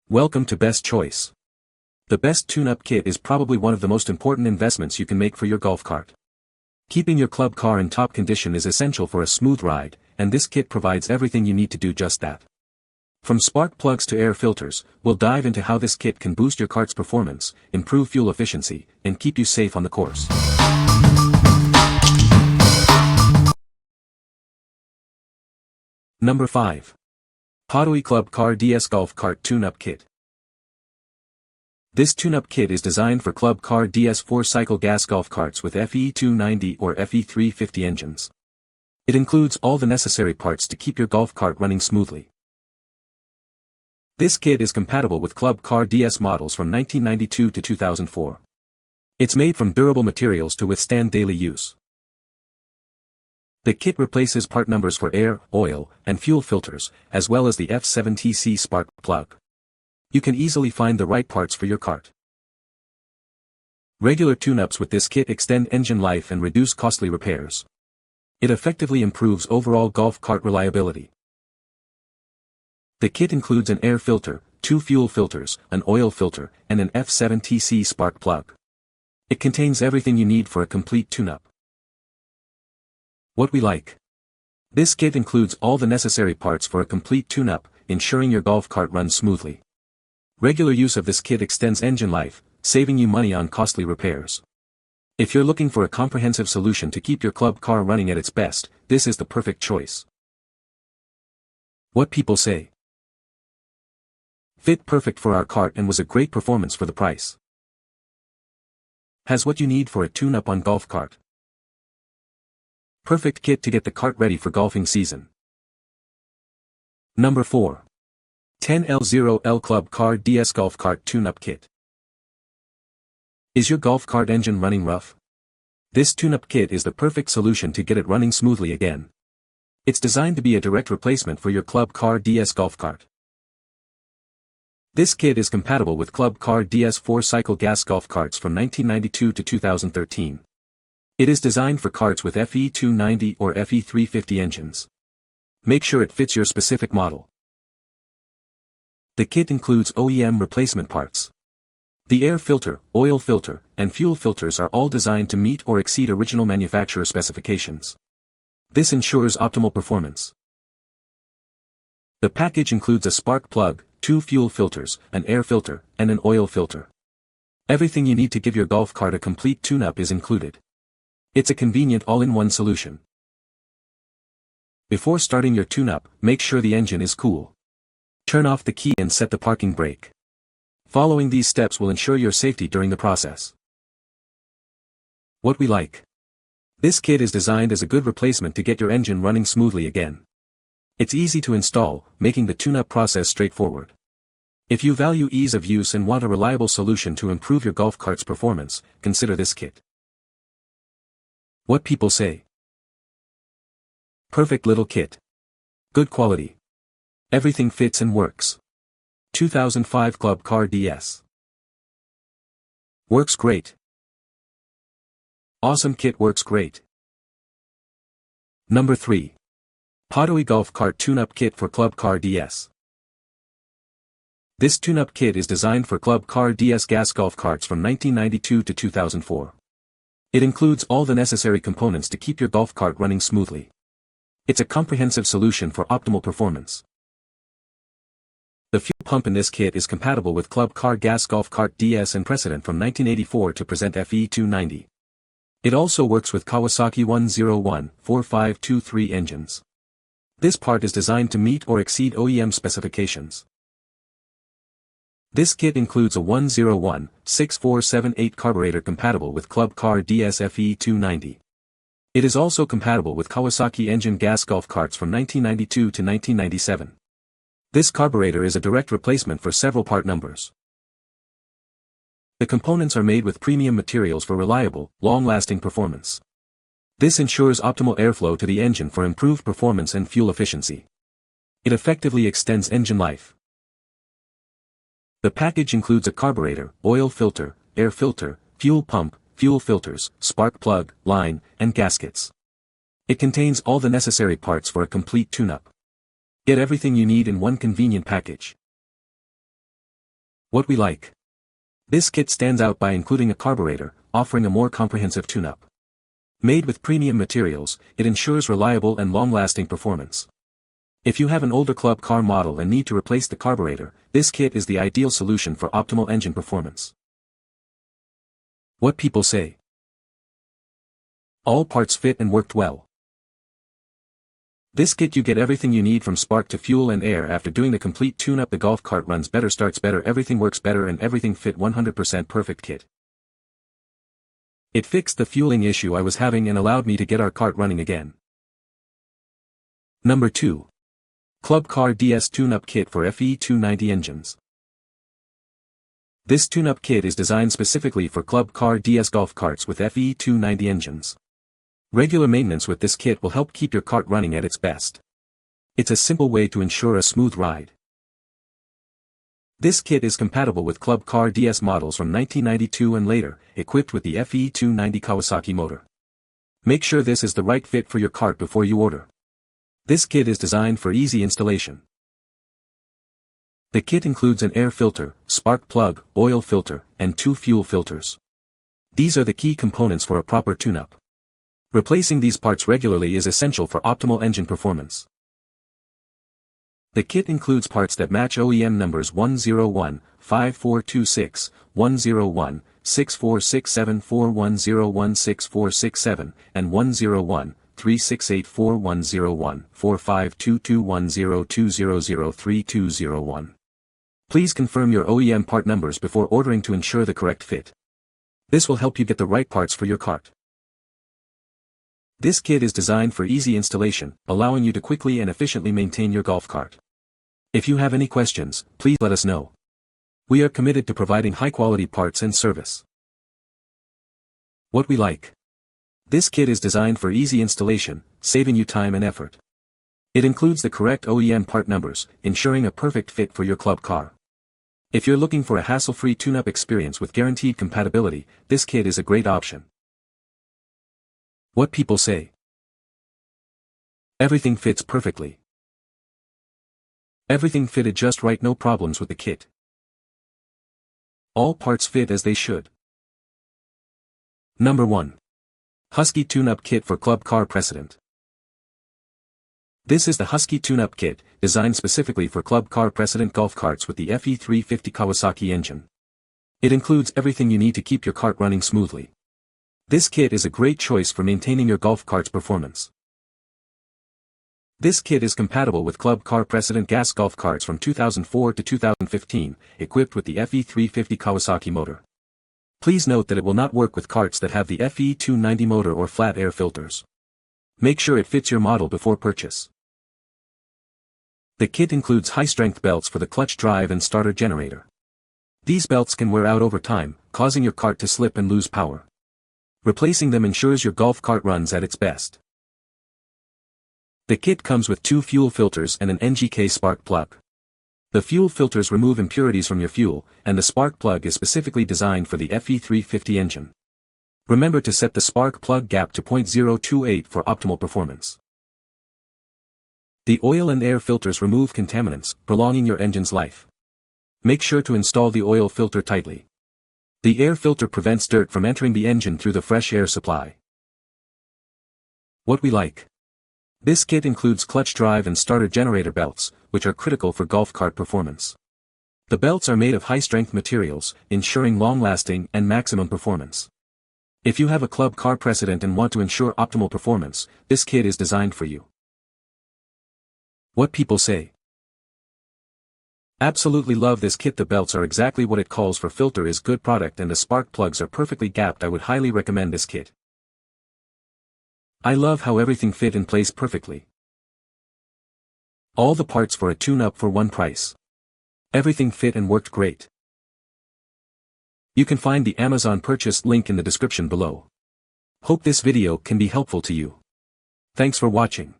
Welcome to Best Choice. The best tune-up kit is probably one of the most important investments you can make for your golf cart. Keeping your club car in top condition is essential for a smooth ride, and this kit provides everything you need to do just that. From spark plugs to air filters, we'll dive into how this kit can boost your cart's performance, improve fuel efficiency, and keep you safe on the course. Number 5. Podoy Club Car DS Golf Cart Tune-Up Kit. This tune-up kit is designed for Club Car DS 4-cycle gas golf carts with FE290 or FE350 engines. It includes all the necessary parts to keep your golf cart running smoothly. This kit is compatible with Club Car DS models from 1992 to 2004. It's made from durable materials to withstand daily use. The kit replaces part numbers for air, oil, and fuel filters, as well as the F7TC spark plug. You can easily find the right parts for your cart. Regular tune-ups with this kit extend engine life and reduce costly repairs. It effectively improves overall golf cart reliability. The kit includes an air filter, 2 fuel filters, an oil filter, and an F7TC spark plug. It contains everything you need for a complete tune-up. What we like. This kit includes all the necessary parts for a complete tune-up, ensuring your golf cart runs smoothly. Regular use of this kit extends engine life, saving you money on costly repairs. If you're looking for a comprehensive solution to keep your club car running at its best, this is the perfect choice. What people say. Fit perfect for our cart and was a great performance for the price. Has what you need for a tune-up on golf cart. Perfect kit to get the cart ready for golfing season. Number 4. 10L0L Club Car DS Golf Cart Tune-Up Kit. Is your golf cart engine running rough? This tune-up kit is the perfect solution to get it running smoothly again. It's designed to be a direct replacement for your Club Car DS golf cart. This kit is compatible with Club Car DS 4-cycle gas golf carts from 1992 to 2013. It is designed for carts with FE290 or FE350 engines. Make sure it fits your specific model. The kit includes OEM replacement parts. The air filter, oil filter, and fuel filters are all designed to meet or exceed original manufacturer specifications. This ensures optimal performance. The package includes a spark plug, 2 fuel filters, an air filter, and an oil filter. Everything you need to give your golf cart a complete tune-up is included. It's a convenient all-in-one solution. Before starting your tune-up, make sure the engine is cool. Turn off the key and set the parking brake. Following these steps will ensure your safety during the process. What we like. This kit is designed as a good replacement to get your engine running smoothly again. It's easy to install, making the tune-up process straightforward. If you value ease of use and want a reliable solution to improve your golf cart's performance, consider this kit. What people say. Perfect little kit. Good quality. Everything fits and works. 2005 Club Car DS. Works great. Awesome kit works great. Number 3. Podoy Golf Cart Tune-Up Kit for Club Car DS. This tune-up kit is designed for Club Car DS gas golf carts from 1992 to 2004. It includes all the necessary components to keep your golf cart running smoothly. It's a comprehensive solution for optimal performance. The fuel pump in this kit is compatible with Club Car Gas Golf Cart DS and Precedent from 1984 to present FE290. It also works with Kawasaki 101-4523 engines. This part is designed to meet or exceed OEM specifications. This kit includes a 101-6478 carburetor compatible with Club Car DS FE290. It is also compatible with Kawasaki engine gas golf carts from 1992 to 1997. This carburetor is a direct replacement for several part numbers. The components are made with premium materials for reliable, long-lasting performance. This ensures optimal airflow to the engine for improved performance and fuel efficiency. It effectively extends engine life. The package includes a carburetor, oil filter, air filter, fuel pump, fuel filters, spark plug, line, and gaskets. It contains all the necessary parts for a complete tune-up. Get everything you need in one convenient package. What we like. This kit stands out by including a carburetor, offering a more comprehensive tune-up. Made with premium materials, it ensures reliable and long-lasting performance. If you have an older club car model and need to replace the carburetor, this kit is the ideal solution for optimal engine performance. What people say. All parts fit and worked well. This kit you get everything you need from spark to fuel and air. After doing the complete tune-up, the golf cart runs better, starts better, everything works better, and everything fit 100% perfect kit. It fixed the fueling issue I was having and allowed me to get our cart running again. Number 2. Club Car DS Tune-Up Kit for FE290 engines. This tune-up kit is designed specifically for Club Car DS golf carts with FE290 engines. Regular maintenance with this kit will help keep your cart running at its best. It's a simple way to ensure a smooth ride. This kit is compatible with Club Car DS models from 1992 and later, equipped with the FE290 Kawasaki motor. Make sure this is the right fit for your cart before you order. This kit is designed for easy installation. The kit includes an air filter, spark plug, oil filter, and 2 fuel filters. These are the key components for a proper tune-up. Replacing these parts regularly is essential for optimal engine performance. The kit includes parts that match OEM numbers 101, 5426, 101, 6467, 4101, 6467, and 101, 3684, 101, 4522, 10200, 3201. Please confirm your OEM part numbers before ordering to ensure the correct fit. This will help you get the right parts for your cart. This kit is designed for easy installation, allowing you to quickly and efficiently maintain your golf cart. If you have any questions, please let us know. We are committed to providing high-quality parts and service. What we like. This kit is designed for easy installation, saving you time and effort. It includes the correct OEM part numbers, ensuring a perfect fit for your club car. If you're looking for a hassle-free tune-up experience with guaranteed compatibility, this kit is a great option. What people say. Everything fits perfectly. Everything fitted just right, no problems with the kit. All parts fit as they should. Number 1. Huskey Tune-Up Kit for Club Car Precedent. This is the Huskey Tune-Up Kit, designed specifically for Club Car Precedent golf carts with the FE350 Kawasaki engine. It includes everything you need to keep your cart running smoothly. This kit is a great choice for maintaining your golf cart's performance. This kit is compatible with Club Car Precedent gas golf carts from 2004 to 2015, equipped with the FE350 Kawasaki motor. Please note that it will not work with carts that have the FE290 motor or flat air filters. Make sure it fits your model before purchase. The kit includes high-strength belts for the clutch drive and starter generator. These belts can wear out over time, causing your cart to slip and lose power. Replacing them ensures your golf cart runs at its best. The kit comes with 2 fuel filters and an NGK spark plug. The fuel filters remove impurities from your fuel, and the spark plug is specifically designed for the FE350 engine. Remember to set the spark plug gap to 0.028 for optimal performance. The oil and air filters remove contaminants, prolonging your engine's life. Make sure to install the oil filter tightly. The air filter prevents dirt from entering the engine through the fresh air supply. What we like. This kit includes clutch drive and starter generator belts, which are critical for golf cart performance. The belts are made of high-strength materials, ensuring long-lasting and maximum performance. If you have a club car Precedent and want to ensure optimal performance, this kit is designed for you. What people say. Absolutely love this kit. The belts are exactly what it calls for. Filter is good product and the spark plugs are perfectly gapped. I would highly recommend this kit. I love how everything fit in place perfectly. All the parts for a tune-up for one price. Everything fit and worked great. You can find the Amazon purchase link in the description below. Hope this video can be helpful to you. Thanks for watching.